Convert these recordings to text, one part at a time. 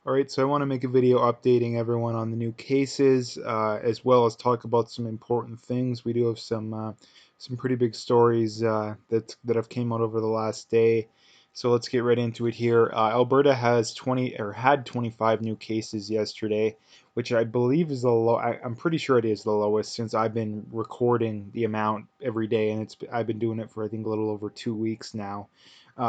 Alright, so I want to make a video updating everyone on the new cases, as well as talk about some important things. We do have some pretty big stories that have came out over the last day. So let's get right into it here. Alberta has 20 or had 25 new cases yesterday, which I believe is the low. I'm pretty sure it is the lowest since I've been recording the amount every day, and I've been doing it for I think a little over 2 weeks now.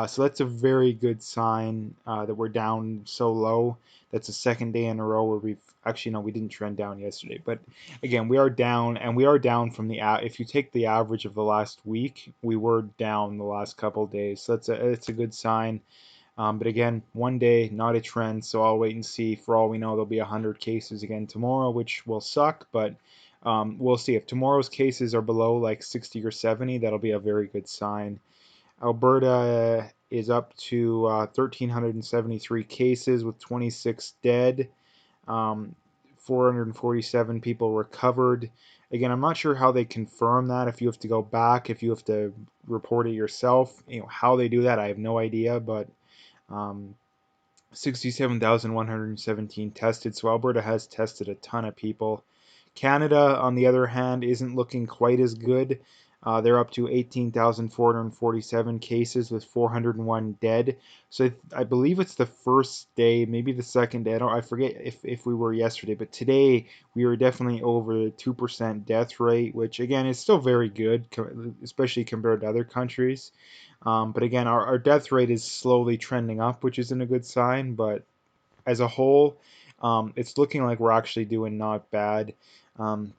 So that's a very good sign that we're down so low. That's the second day in a row where we've actually no, we didn't trend down yesterday, but again, we are down, and we are down from the if you take the average of the last week, we were down the last couple of days. So it's a good sign. But again, one day, not a trend. So I'll wait and see. For all we know, there'll be 100 cases again tomorrow, which will suck. But we'll see. If tomorrow's cases are below like 60 or 70, that'll be a very good sign. Alberta is up to 1,373 cases with 26 dead, 447 people recovered. Again, I'm not sure how they confirm that. If you have to go back, if you have to report it yourself, how they do that, I have no idea. But 67,117 tested. So Alberta has tested a ton of people. Canada, on the other hand, isn't looking quite as good. They're up to 18,447 cases with 401 dead. So I believe it's the first day, maybe the second day. I forget if we were yesterday, but today we were definitely over the 2% death rate, which again is still very good, especially compared to other countries. But again, our death rate is slowly trending up, which isn't a good sign. But as a whole, it's looking like we're actually doing not bad. Um,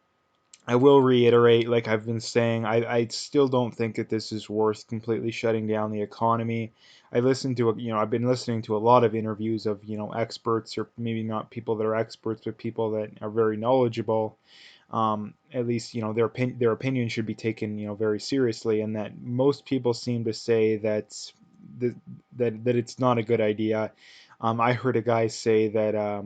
I will reiterate, like I've been saying, I still don't think that this is worth completely shutting down the economy. I've been listening to a lot of interviews of, experts, or maybe not people that are experts, but people that are very knowledgeable. At least, their opinion should be taken, very seriously, and that most people seem to say that that it's not a good idea. I heard a guy say that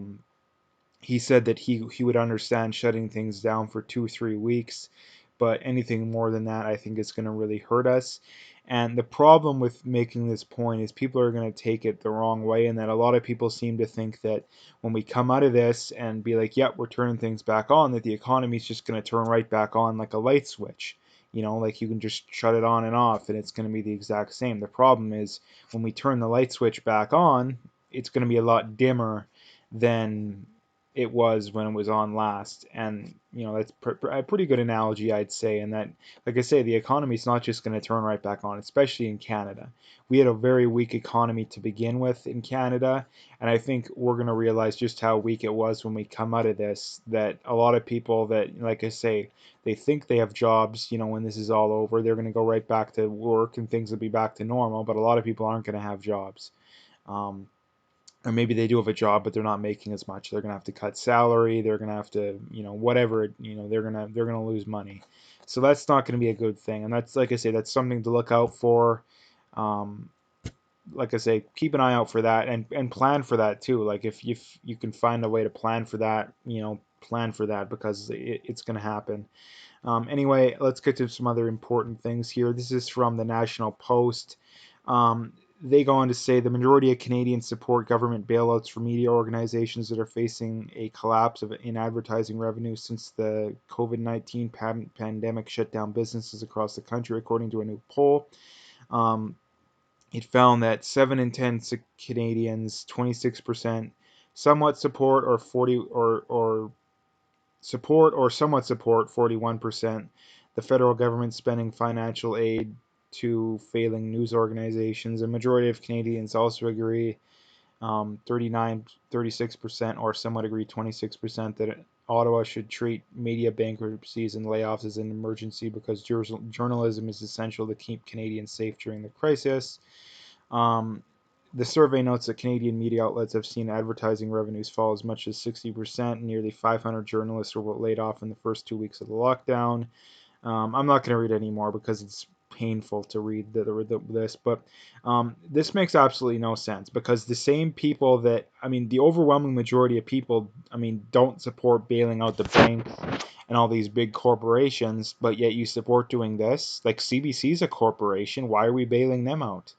he said that he would understand shutting things down for 2 or 3 weeks, but anything more than that, I think is going to really hurt us. And the problem with making this point is people are going to take it the wrong way, and that a lot of people seem to think that when we come out of this and be like, yep, we're turning things back on, that the economy is just going to turn right back on like a light switch. Like you can just shut it on and off and it's going to be the exact same. The problem is when we turn the light switch back on, it's going to be a lot dimmer than it was when it was on last. And that's a pretty good analogy, I'd say. And that, like I say, the economy is not just going to turn right back on, especially in Canada. We had a very weak economy to begin with in Canada, and I think we're going to realize just how weak it was when we come out of this. That a lot of people that, like I say, they think they have jobs, when this is all over, they're going to go right back to work and things will be back to normal, but a lot of people aren't going to have jobs. um, or maybe they do have a job but they're not making as much. They're gonna have to cut salary. They're gonna have to, whatever. They're gonna lose money. So that's not gonna be a good thing. And that's, like I say, that's something to look out for. Um, like I say, keep an eye out for that, and plan for that too. Like if you can find a way to plan for that, plan for that, because it's gonna happen. Anyway, let's get to some other important things here. This is from the National Post. Um, they go on to say the majority of Canadians support government bailouts for media organizations that are facing a collapse in advertising revenue since the COVID-19 pandemic shut down businesses across the country, according to a new poll. Um, it found that 7 in 10 Canadians, 26%, somewhat support or 40 or support or somewhat support 41%, the federal government spending financial aid to failing news organizations. A majority of Canadians also agree, 39, 36%, or somewhat agree 26%, that Ottawa should treat media bankruptcies and layoffs as an emergency because journalism is essential to keep Canadians safe during the crisis. Um, the survey notes that Canadian media outlets have seen advertising revenues fall as much as 60%. Nearly 500 journalists were laid off in the first 2 weeks of the lockdown. I'm not going to read any more because it's painful to read this, but this makes absolutely no sense, because the same people that, the overwhelming majority of people, don't support bailing out the banks and all these big corporations, but yet you support doing this. Like CBC is a corporation. Why are we bailing them out?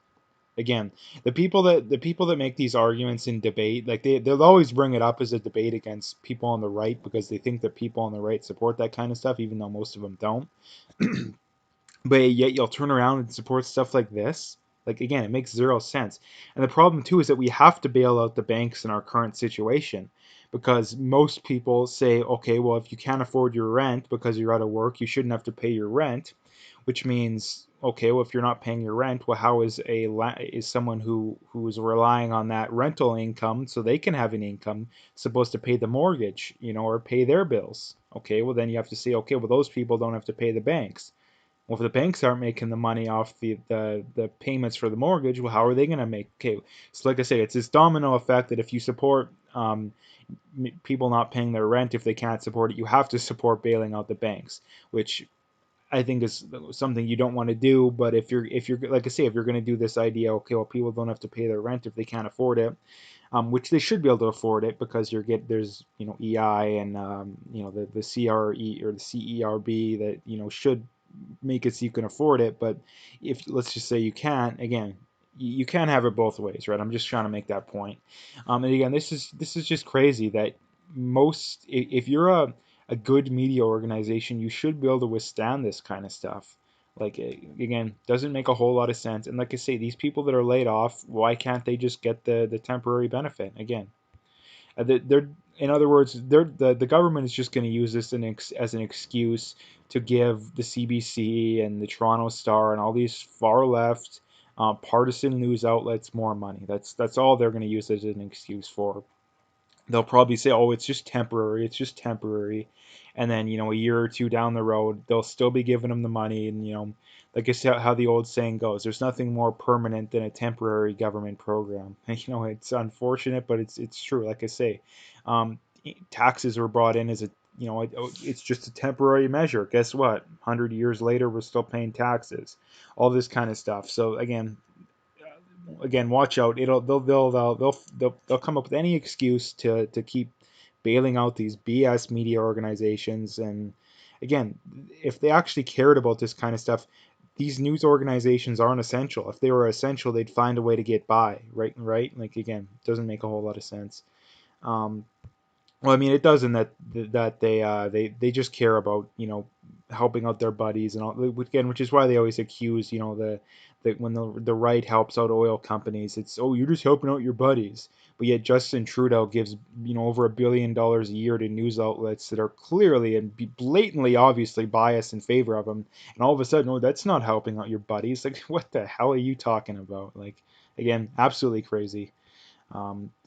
Again, the people that make these arguments in debate, like they'll always bring it up as a debate against people on the right because they think that people on the right support that kind of stuff, even though most of them don't. But yet you'll turn around and support stuff like this. Like, again, it makes zero sense. And the problem too is that we have to bail out the banks in our current situation because most people say, okay, well, if you can't afford your rent because you're out of work, you shouldn't have to pay your rent, which means, okay, well, if you're not paying your rent, well, how is someone who is relying on that rental income so they can have an income supposed to pay the mortgage, or pay their bills? Okay, well, then you have to say, okay, well, those people don't have to pay the banks. Well, if the banks aren't making the money off the payments for the mortgage, well, how are they going to make? Okay, so like I say, it's this domino effect that if you support people not paying their rent if they can't support it, you have to support bailing out the banks, which I think is something you don't want to do. But if you're like I say, if you're going to do this idea, okay, well, people don't have to pay their rent if they can't afford it, which they should be able to afford it because there's EI and the CRE or the CERB that should make it so you can afford it. But if let's just say you can't, again, you can't have it both ways, right? I'm just trying to make that point. And again, this is just crazy that if you're a good media organization, you should be able to withstand this kind of stuff. Like, again, doesn't make a whole lot of sense. And like I say, these people that are laid off, why can't they just get the temporary benefit? Again, they're in other words, the government is just going to use this as an excuse to give the CBC and the Toronto Star and all these far left partisan news outlets more money. That's all they're going to use as an excuse for. They'll probably say, "Oh, it's just temporary. It's just temporary," and then a year or two down the road, they'll still be giving them the money. And like I said, how the old saying goes, "There's nothing more permanent than a temporary government program." And, it's unfortunate, but it's true. Like I say, taxes were brought in as it's just a temporary measure. Guess what? 100 years later, we're still paying taxes. All this kind of stuff. So again, watch out. They'll come up with any excuse to keep bailing out these BS media organizations. And again, if they actually cared about this kind of stuff, these news organizations aren't essential. If they were essential, they'd find a way to get by, right? Right? Like, again, doesn't make a whole lot of sense. Um, well, I mean, it does in that they just care about helping out their buddies and all again, which is why they always accuse the when the right helps out oil companies, it's, oh, you're just helping out your buddies. But yet Justin Trudeau gives over $1 billion a year to news outlets that are clearly and blatantly obviously biased in favor of him, and all of a sudden, oh, that's not helping out your buddies. Like, what the hell are you talking about? Like, again, absolutely crazy.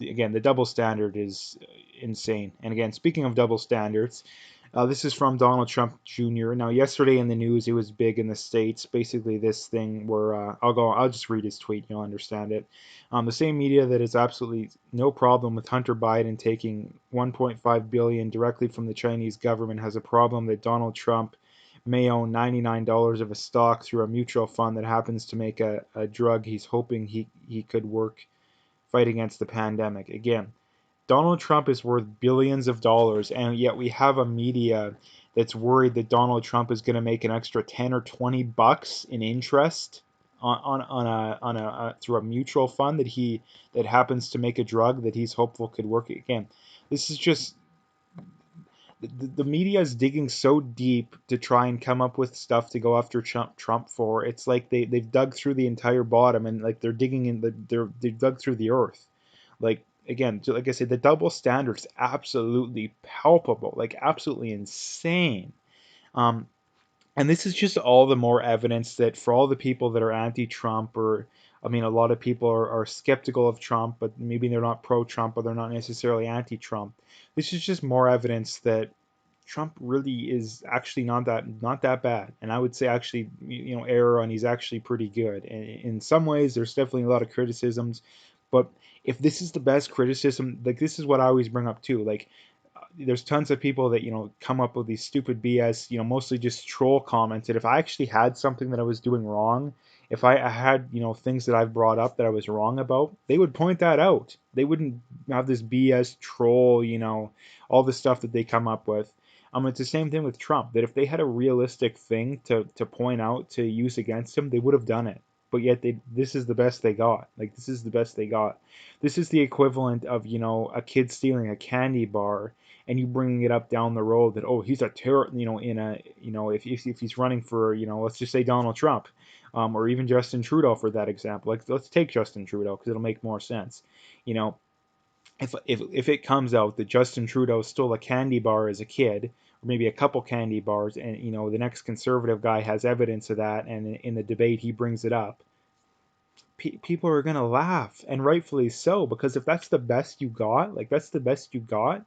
Again, the double standard is insane. And again, speaking of double standards, this is from Donald Trump Jr. Now, yesterday in the news, it was big in the States. Basically, this thing where I'll just read his tweet, you'll understand it. The same media that has absolutely no problem with Hunter Biden taking 1.5 billion directly from the Chinese government has a problem that Donald Trump may own $99 of a stock through a mutual fund that happens to make a drug he's hoping he could work fight against the pandemic. Again, Donald Trump is worth billions of dollars, and yet we have a media that's worried that Donald Trump is going to make an extra 10 or 20 bucks in interest on a through a mutual fund that happens to make a drug that he's hopeful could work. Again, this is just the media is digging so deep to try and come up with stuff to go after Trump for. It's like they've dug through the entire bottom, and like they're digging in they've dug through the earth. Like, again, like I said, the double standard is absolutely palpable, like absolutely insane. Um, and this is just all the more evidence that for all the people that are anti-Trump, or I mean, a lot of people are skeptical of Trump, but maybe they're not pro-Trump or they're not necessarily anti-Trump. This is just more evidence that Trump really is actually not that bad, and I would say actually error on he's actually pretty good. And in some ways, there's definitely a lot of criticisms, but if this is the best criticism, like this is what I always bring up too, like there's tons of people that come up with these stupid BS, mostly just troll comments. That if I actually had something that I was doing wrong, if I had things that I've brought up that I was wrong about, they would point that out. They wouldn't have this BS troll, all the stuff that they come up with. It's the same thing with Trump. That if they had a realistic thing to point out to use against him, they would have done it. but yet this is the best they got. Like, this is the best they got. This is the equivalent of, a kid stealing a candy bar and you bringing it up down the road that, oh, he's a terror, in a, if he's running for, let's just say Donald Trump, or even Justin Trudeau for that example. Like, let's take Justin Trudeau because it'll make more sense. You know, if it comes out that Justin Trudeau stole a candy bar as a kid, or maybe a couple candy bars, and the next conservative guy has evidence of that, and in the debate he brings it up, people are gonna laugh, and rightfully so, because if that's the best you got, like that's the best you got,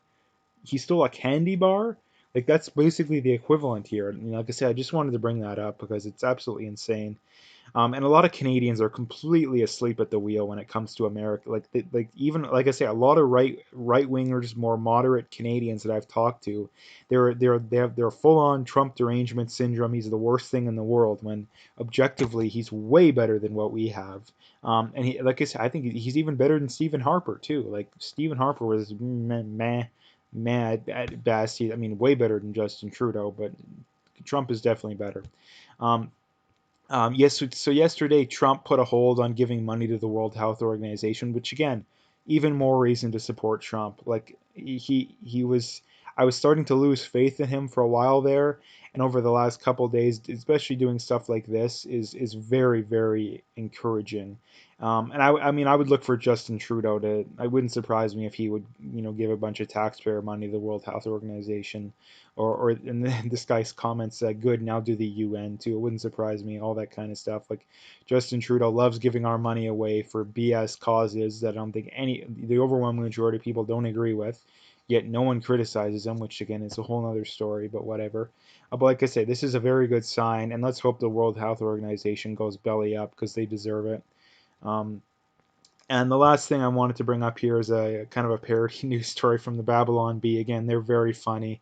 he stole a candy bar. Like that's basically the equivalent here. And like I said, I just wanted to bring that up because it's absolutely insane. And a lot of Canadians are completely asleep at the wheel when it comes to America. Like even like I say, a lot of right wingers, more moderate Canadians that I've talked to, they're full on Trump derangement syndrome. He's the worst thing in the world. When objectively, he's way better than what we have. And he, like I said, I think he's even better than Stephen Harper too. Like Stephen Harper was meh at best. I mean, way better than Justin Trudeau, but Trump is definitely better. Um, yes, so yesterday Trump put a hold on giving money to the World Health Organization, which again, even more reason to support Trump. Like he was, I was starting to lose faith in him for a while there, and over the last couple of days, especially doing stuff like this is very very encouraging. And I mean, I would look for Justin Trudeau to. I wouldn't surprise me if he would, give a bunch of taxpayer money to the World Health Organization, or and then this guy's comments said, "Good, now do the UN too." It wouldn't surprise me, all that kind of stuff. Like Justin Trudeau loves giving our money away for BS causes that I don't think the overwhelming majority of people don't agree with. Yet no one criticizes him, which again is a whole other story, but whatever. But like I say, this is a very good sign, and let's hope the World Health Organization goes belly up because they deserve it. Um, and the last thing I wanted to bring up here is a kind of a parody news story from the Babylon Bee. Again, they're very funny.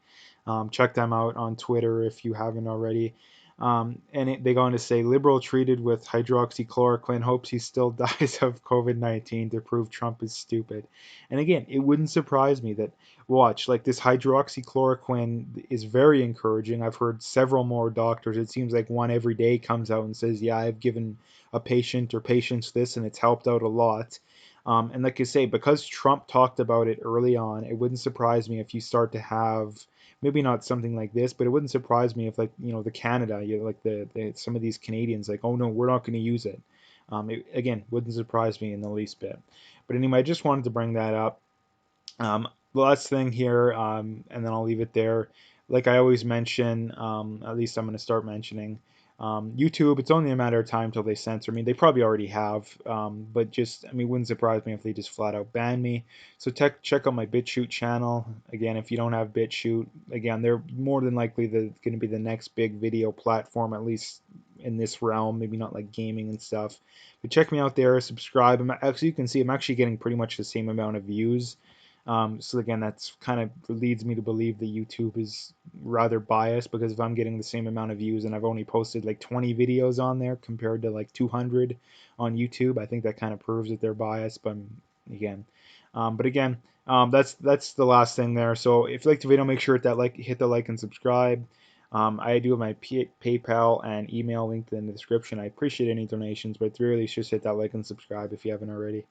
Check them out on Twitter if you haven't already. They go on to say, liberal treated with hydroxychloroquine hopes he still dies of COVID-19 to prove Trump is stupid. And again, it wouldn't surprise me that, watch, like this hydroxychloroquine is very encouraging. I've heard several more doctors. It seems like one every day comes out and says, yeah, I've given a patient or patients this and it's helped out a lot. And like I say, because Trump talked about it early on, it wouldn't surprise me if you start to have maybe not something like this, but it wouldn't surprise me if like the Canada, like some of these Canadians like, oh no, we're not going to use it. Again, wouldn't surprise me in the least bit. But anyway, I just wanted to bring that up. The last thing here, and then I'll leave it there. Like I always mention, at least I'm going to start mentioning. YouTube, it's only a matter of time till they censor me. They probably already have, but just, I mean, it wouldn't surprise me if they just flat out ban me. So check out my BitChute channel. Again, if you don't have BitChute, again, they're more than likely going to be the next big video platform, at least in this realm. Maybe not like gaming and stuff. But check me out there, subscribe. Actually, you can see I'm actually getting pretty much the same amount of views. So again, that's kind of leads me to believe that YouTube is rather biased, because if I'm getting the same amount of views and I've only posted like 20 videos on there compared to like 200 on YouTube, I think that kind of proves that they're biased. Again, but again, that's the last thing there. So if you like the video, make sure hit the like and subscribe. I do have my PayPal and email linked in the description. I appreciate any donations, but really just hit that like and subscribe if you haven't already.